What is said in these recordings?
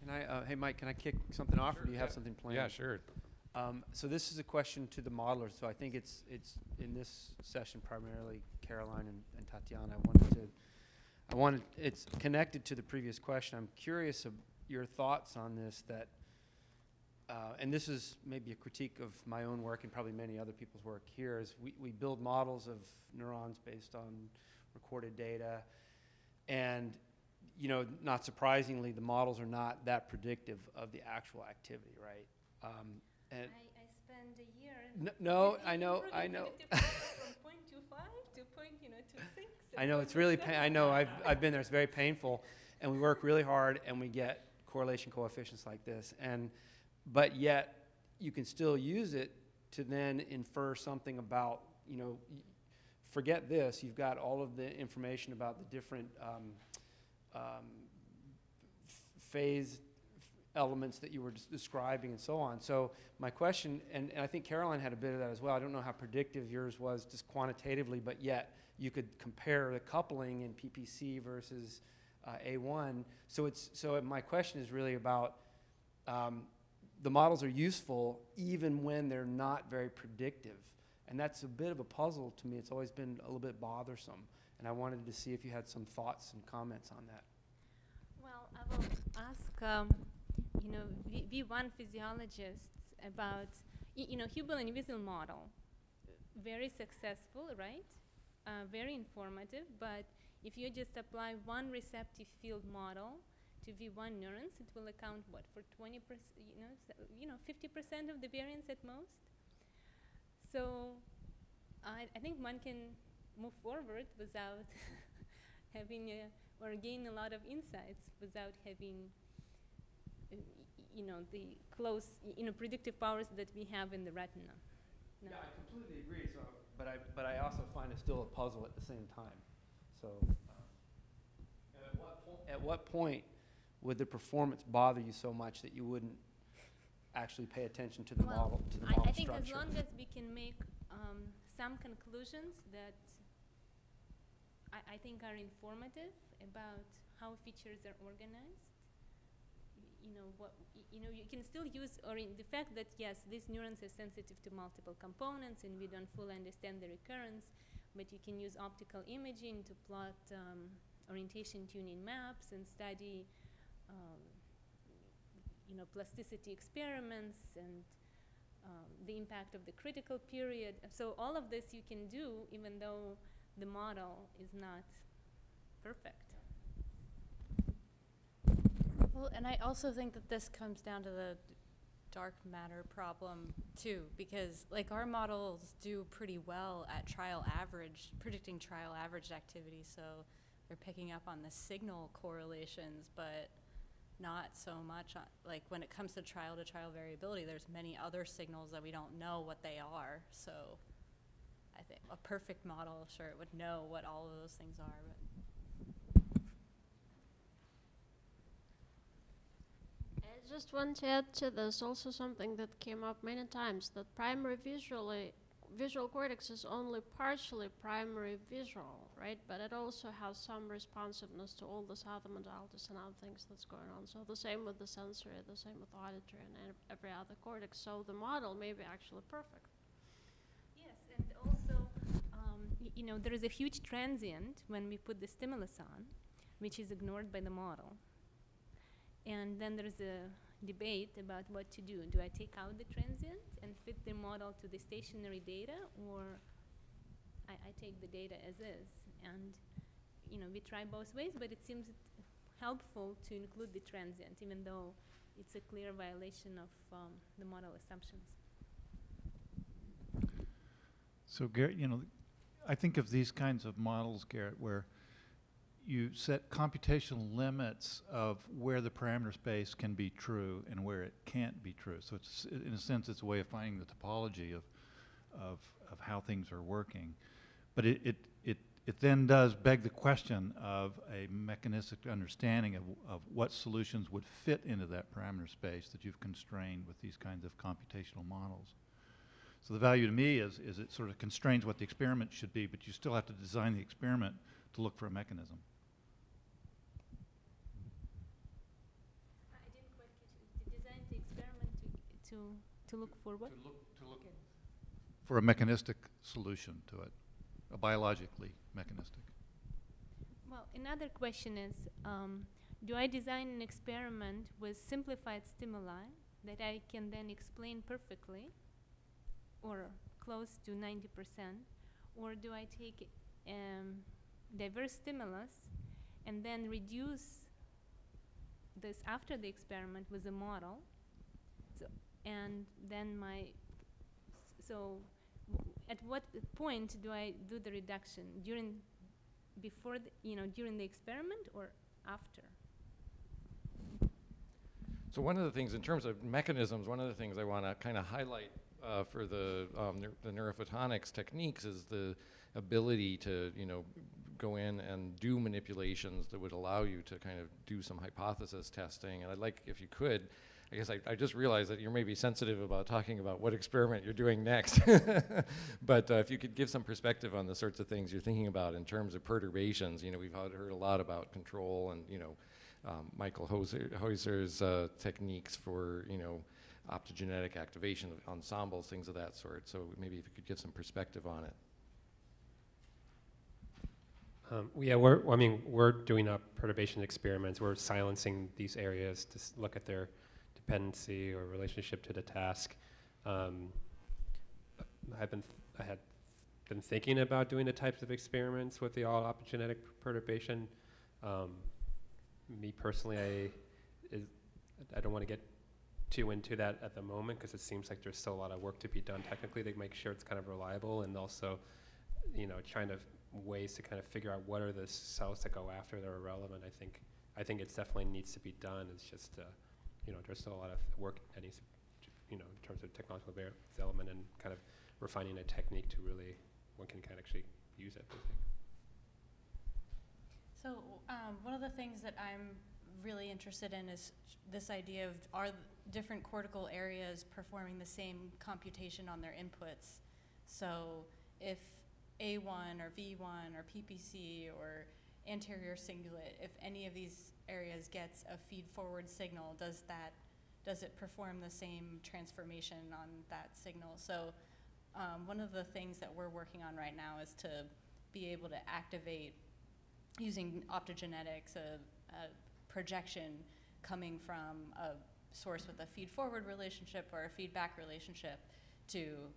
Can I, hey Mike, can I kick something off, Sure, or do you have yeah. something planned? Yeah, sure. So this is a question to the modelers. So I think it's in this session primarily Caroline and Tatiana. It's connected to the previous question. I'm curious of your thoughts on this. And this is maybe a critique of my own work and probably many other people's work here. Is we build models of neurons based on recorded data, and not surprisingly, the models are not that predictive of the actual activity, right? And I spent a year. No, I know. From 0.25 to 0.26. I know it's really. I know I've been there. It's very painful, and we work really hard, and we get correlation coefficients like this, but yet you can still use it to then infer something about. Forget this. You've got all of the information about the different phase elements that you were describing and so on. So my question, and I think Caroline had a bit of that as well. I don't know how predictive yours was just quantitatively, but yet you could compare the coupling in PPC versus A1. So my question is really about the models are useful even when they're not very predictive. And that's a bit of a puzzle to me. It's always been a little bit bothersome. And I wanted to see if you had some thoughts and comments on that. Well, I will ask, V1 physiologists about, Hubel and Wiesel model, very successful, right? Very informative, but if you just apply one receptive field model to V1 neurons, it will account, for 20%, 50% of the variance at most. So I think one can move forward without having or gain a lot of insights without having the close predictive powers that we have in the retina. No. Yeah, I completely agree. So, but I also find it still a puzzle at the same time. So, at what point would the performance bother you so much that you wouldn't actually pay attention to the model I think structure? as long as we can make some conclusions that I think are informative about how features are organized. You can still use, or in the fact that yes, these neurons are sensitive to multiple components, and we don't fully understand the recurrence, but you can use optical imaging to plot orientation tuning maps and study, plasticity experiments and the impact of the critical period. So all of this you can do, even though the model is not perfect. Well, and I also think that this comes down to the dark matter problem too, because like our models do pretty well at predicting trial average activity, so they're picking up on the signal correlations, but not so much on, like when it comes to trial variability, there's many other signals that we don't know what they are. So I think a perfect model, sure, it would know what all of those things are. But I just want to add to this also something that came up many times, that primary visual cortex is only partially primary visual, right? But it also has some responsiveness to all these other modalities and other things that's going on. So the same with the sensory, the same with auditory and every other cortex. So the model may be actually perfect. Yes, and also, there is a huge transient when we put the stimulus on, which is ignored by the model. And then there's a debate about what to do. Do I take out the transient and fit the model to the stationary data, or I take the data as is? And we try both ways, but it seems helpful to include the transient, even though it's a clear violation of the model assumptions. So Garrett, I think of these kinds of models, Garrett, where you set computational limits of where the parameter space can be true and where it can't be true. So it's, in a sense, it's a way of finding the topology of how things are working. But it then does beg the question of a mechanistic understanding of what solutions would fit into that parameter space that you've constrained with these kinds of computational models. So the value to me is it sort of constrains what the experiment should be, but you still have to design the experiment to look for a mechanism. I didn't quite to look for what? To look for a mechanistic solution to it, a biologically mechanistic. Well, another question is, do I design an experiment with simplified stimuli that I can then explain perfectly, or close to 90%, or do I take diverse stimulus and then reduce this after the experiment with a model? So, and then at what point do I do the reduction? Before during the experiment or after? So one of the things, in terms of mechanisms, one of the things I want to kind of highlight for the neurophotonics techniques is the ability to, go in and do manipulations that would allow you to kind of do some hypothesis testing. And I'd like, if you could, I guess I just realized that you're maybe sensitive about talking about what experiment you're doing next. But if you could give some perspective on the sorts of things you're thinking about in terms of perturbations. We've heard a lot about control and, Michael Heuser's techniques for, optogenetic activation of ensembles, things of that sort. So maybe if you could give some perspective on it. Yeah, we're doing perturbation experiments. We're silencing these areas to look at their dependency or relationship to the task. I had been thinking about doing the types of experiments with the all optogenetic perturbation. Me personally, I don't want to get too into that at the moment because it seems like there's still a lot of work to be done technically to make sure it's kind of reliable, and also, trying to ways to kind of figure out what are the cells to go after that are relevant. I think it definitely needs to be done. It's just, there's still a lot of work that needs to, in terms of technological development and kind of refining a technique to really, one can kind of actually use it, I think. So one of the things that I'm really interested in is this idea of, are different cortical areas performing the same computation on their inputs? So if A1 or V1 or PPC or anterior cingulate, if any of these areas gets a feed-forward signal, does it perform the same transformation on that signal? So one of the things that we're working on right now is to be able to activate, using optogenetics, a projection coming from a source with a feed-forward relationship or a feedback relationship to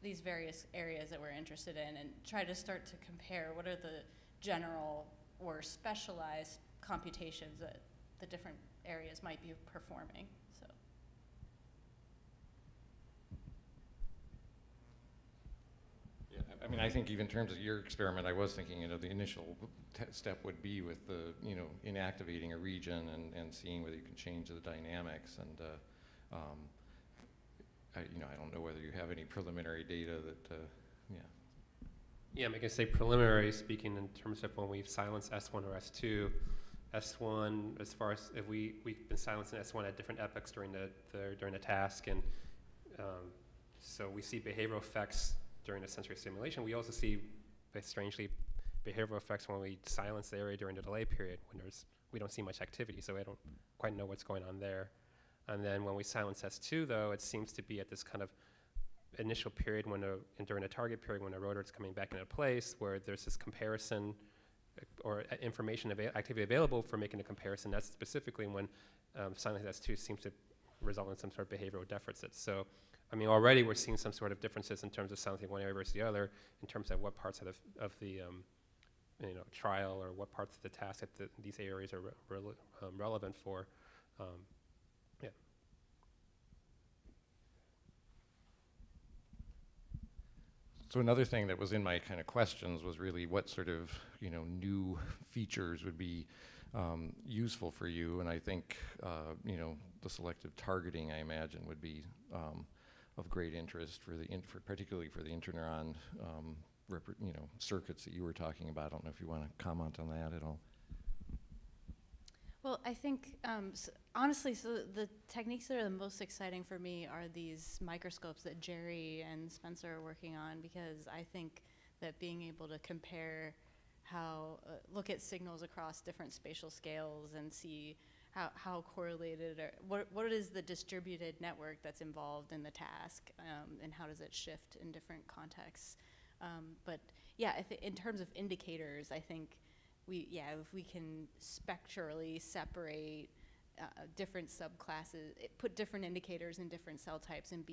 these various areas that we're interested in, and try to start to compare what are the general or specialized computations that the different areas might be performing. So. Yeah, I think even in terms of your experiment, I was thinking, the initial step would be with the, inactivating a region and seeing whether you can change the dynamics. And I don't know whether you have any preliminary data that, yeah. Yeah, I can say preliminary speaking in terms of when we've silenced S1 or S2. S1, as far as if we've been silencing S1 at different epochs during the task, and so we see behavioral effects during the sensory stimulation. We also see, strangely, behavioral effects when we silence the area during the delay period when we don't see much activity, so I don't quite know what's going on there. And then when we silence S2, though, it seems to be at this kind of initial period during a target period when the rotor is coming back into place, where there's this comparison or information activity available for making a comparison. That's specifically when silencing S2 seems to result in some sort of behavioral deficits. So, already we're seeing some sort of differences in terms of silencing one area versus the other, in terms of what parts of the trial or what parts of the task that these areas are relevant for. Yeah. So another thing that was in my kind of questions was really what sort of, new features would be useful for you. And I think, the selective targeting, I imagine, would be of great interest for particularly for the interneuron, circuits that you were talking about. I don't know if you want to comment on that at all. Well, I think, honestly, so the techniques that are the most exciting for me are these microscopes that Jerry and Spencer are working on, because I think that being able to compare look at signals across different spatial scales and see how correlated, or what is the distributed network that's involved in the task, and how does it shift in different contexts? But yeah, in terms of indicators, I think if we can spectrally separate different subclasses, put different indicators in different cell types and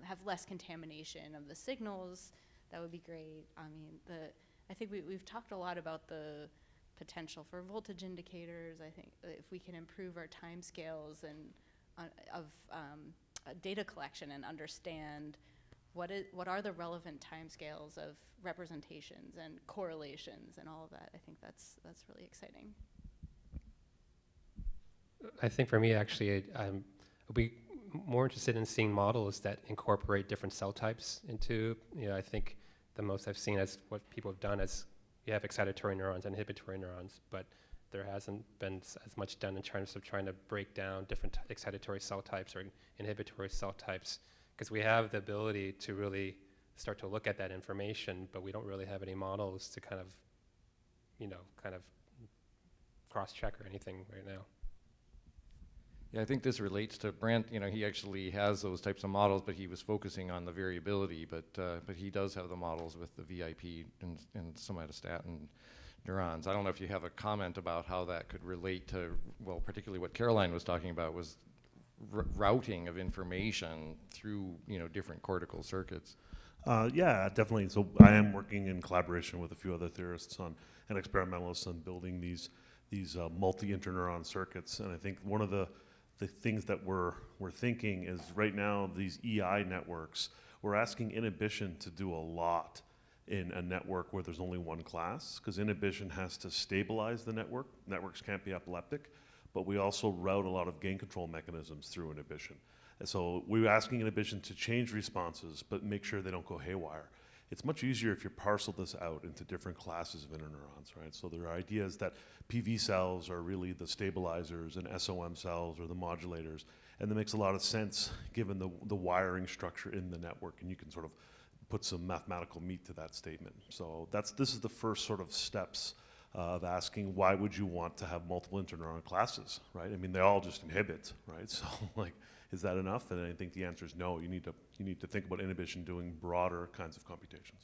have less contamination of the signals, that would be great. I mean, I think we've talked a lot about the potential for voltage indicators. I think if we can improve our timescales and of data collection and understand what are the relevant timescales of representations and correlations and all of that, I think that's really exciting. I think for me, actually, I'd be more interested in seeing models that incorporate different cell types into, I think the most I've seen as what people have done is you have excitatory neurons and inhibitory neurons, but there hasn't been as much done in terms of trying to break down different excitatory cell types or inhibitory cell types, because we have the ability to really start to look at that information, but we don't really have any models to kind of cross-check or anything right now. Yeah, I think this relates to Brent. He actually has those types of models, but he was focusing on the variability. But he does have the models with the VIP and somatostatin neurons. I don't know if you have a comment about how that could relate to, well, particularly what Caroline was talking about was routing of information through different cortical circuits. Yeah, definitely. So I am working in collaboration with a few other theorists and experimentalists on building these multi-interneuron circuits. And I think one of the things that we're thinking is right now these EI networks, we're asking inhibition to do a lot in a network where there's only one class, because inhibition has to stabilize the network. Networks can't be epileptic, but we also route a lot of gain control mechanisms through inhibition. And so we're asking inhibition to change responses, but make sure they don't go haywire. It's much easier if you parcel this out into different classes of interneurons, right? So there are ideas that PV cells are really the stabilizers and SOM cells are the modulators. And that makes a lot of sense given the wiring structure in the network, and you can sort of put some mathematical meat to that statement. So this is the first sort of steps of asking why would you want to have multiple interneuron classes, right? I mean, they all just inhibit, right? So like, is that enough? And I think the answer is no. You need to think about inhibition doing broader kinds of computations.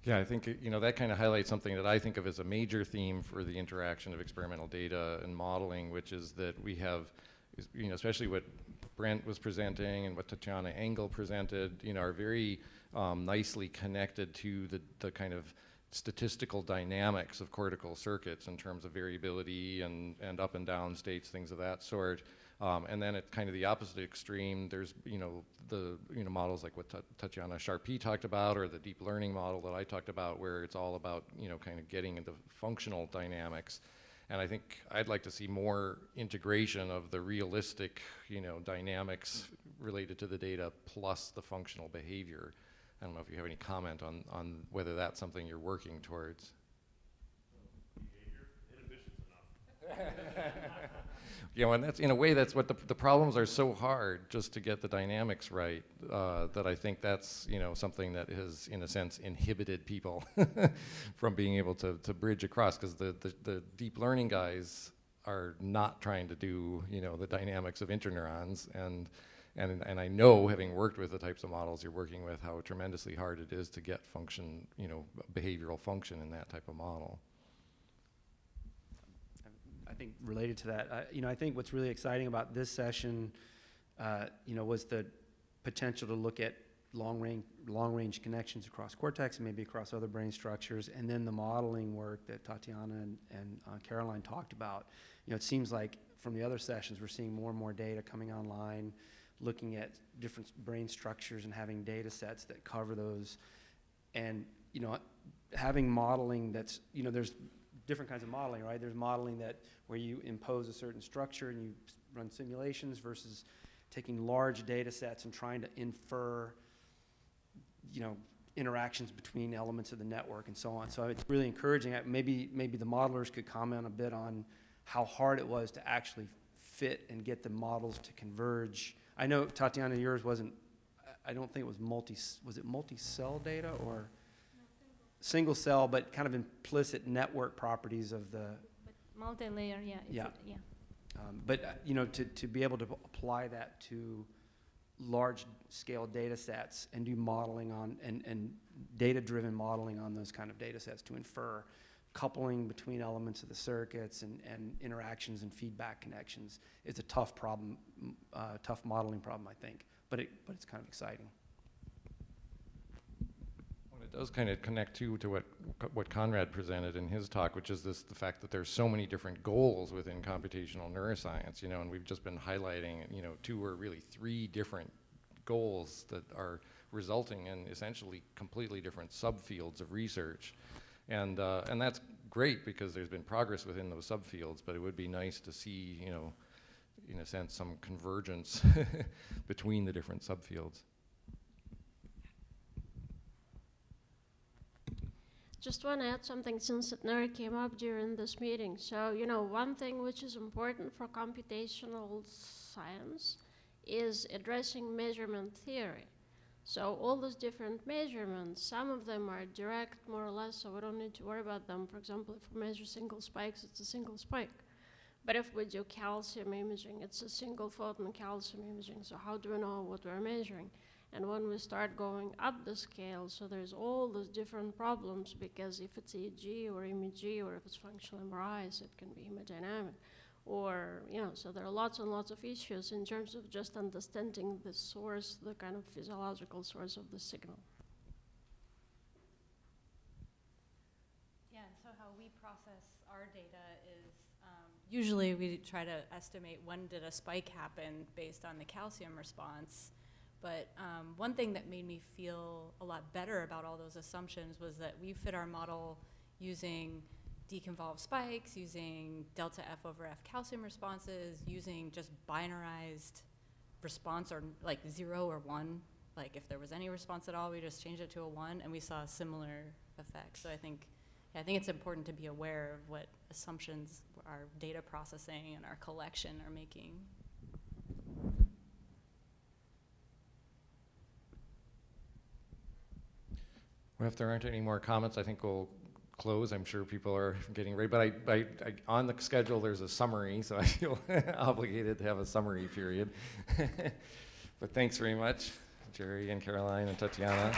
Yeah, I think that kind of highlights something that I think of as a major theme for the interaction of experimental data and modeling, which is that we have, especially what Brent was presenting and what Tatiana Engel presented, are very nicely connected to the kind of statistical dynamics of cortical circuits in terms of variability and up and down states, things of that sort. And then at kind of the opposite extreme, there's the models like what Tatiana Sharpie talked about, or the deep learning model that I talked about, where it's all about kind of getting into functional dynamics. And I think I'd like to see more integration of the realistic dynamics related to the data plus the functional behavior. I don't know if you have any comment on whether that's something you're working towards. Behavior, inhibition's enough. And that's, in a way, that's what the problems are so hard just to get the dynamics right, that I think that's, something that has, in a sense, inhibited people from being able to bridge across, because the deep learning guys are not trying to do, the dynamics of interneurons, and I know, having worked with the types of models you're working with, how tremendously hard it is to get function, behavioral function in that type of model. I think related to that, I think what's really exciting about this session, was the potential to look at long range connections across cortex and maybe across other brain structures, and then the modeling work that Tatiana and Caroline talked about. It seems like from the other sessions we're seeing more and more data coming online, looking at different brain structures and having data sets that cover those, and having modeling that's there's different kinds of modeling, right? There's modeling where you impose a certain structure and you run simulations versus taking large data sets and trying to infer interactions between elements of the network and so on. So it's really encouraging. Maybe the modelers could comment a bit on how hard it was to actually fit and get the models to converge. I know, Tatiana, yours wasn't, I don't think it was was it multi-cell data or single cell, but kind of implicit network properties of the. But Multi-layer, yeah. Yeah. Yeah. But you know, to be able to apply that to large scale data sets and do modeling on, and data-driven modeling on those kind of data sets to infer coupling between elements of the circuits and interactions and feedback connections, is a tough problem, tough modeling problem, I think. But it's kind of exciting. Well, it does kind of connect too to what Conrad presented in his talk, which is the fact that there's so many different goals within computational neuroscience, you know, and we've just been highlighting, you know, 2 or really 3 different goals that are resulting in essentially completely different subfields of research. And that's great because there's been progress within those subfields, but it would be nice to see, you know, in a sense, some convergence between the different subfields. Just want to add something since it never came up during this meeting. So, you know, one thing which is important for computational science is addressing measurement theory. So all those different measurements, some of them are direct more or less, so we don't need to worry about them. For example, if we measure single spikes, it's a single spike. But if we do calcium imaging, it's a single photon calcium imaging. So how do we know what we're measuring? And when we start going up the scale, so there's all those different problems, because if it's EEG or MEG, or if it's functional MRIs, it can be hemodynamic. Or, you know, so there are lots and lots of issues in terms of just understanding the source, the kind of physiological source of the signal. Yeah, and so how we process our data is usually we try to estimate when did a spike happen based on the calcium response. But one thing that made me feel a lot better about all those assumptions was that we fit our model using deconvolved spikes, using delta F over F calcium responses, using just binarized response, or like 0 or 1. Like if there was any response at all, we just changed it to a 1, and we saw a similar effect. So I think it's important to be aware of what assumptions our data processing and our collection are making. Well, if there aren't any more comments, I think we'll close. I'm sure people are getting ready, but I on the schedule there's a summary, so I feel obligated to have a summary period. But thanks very much, Jerry and Caroline and Tatiana.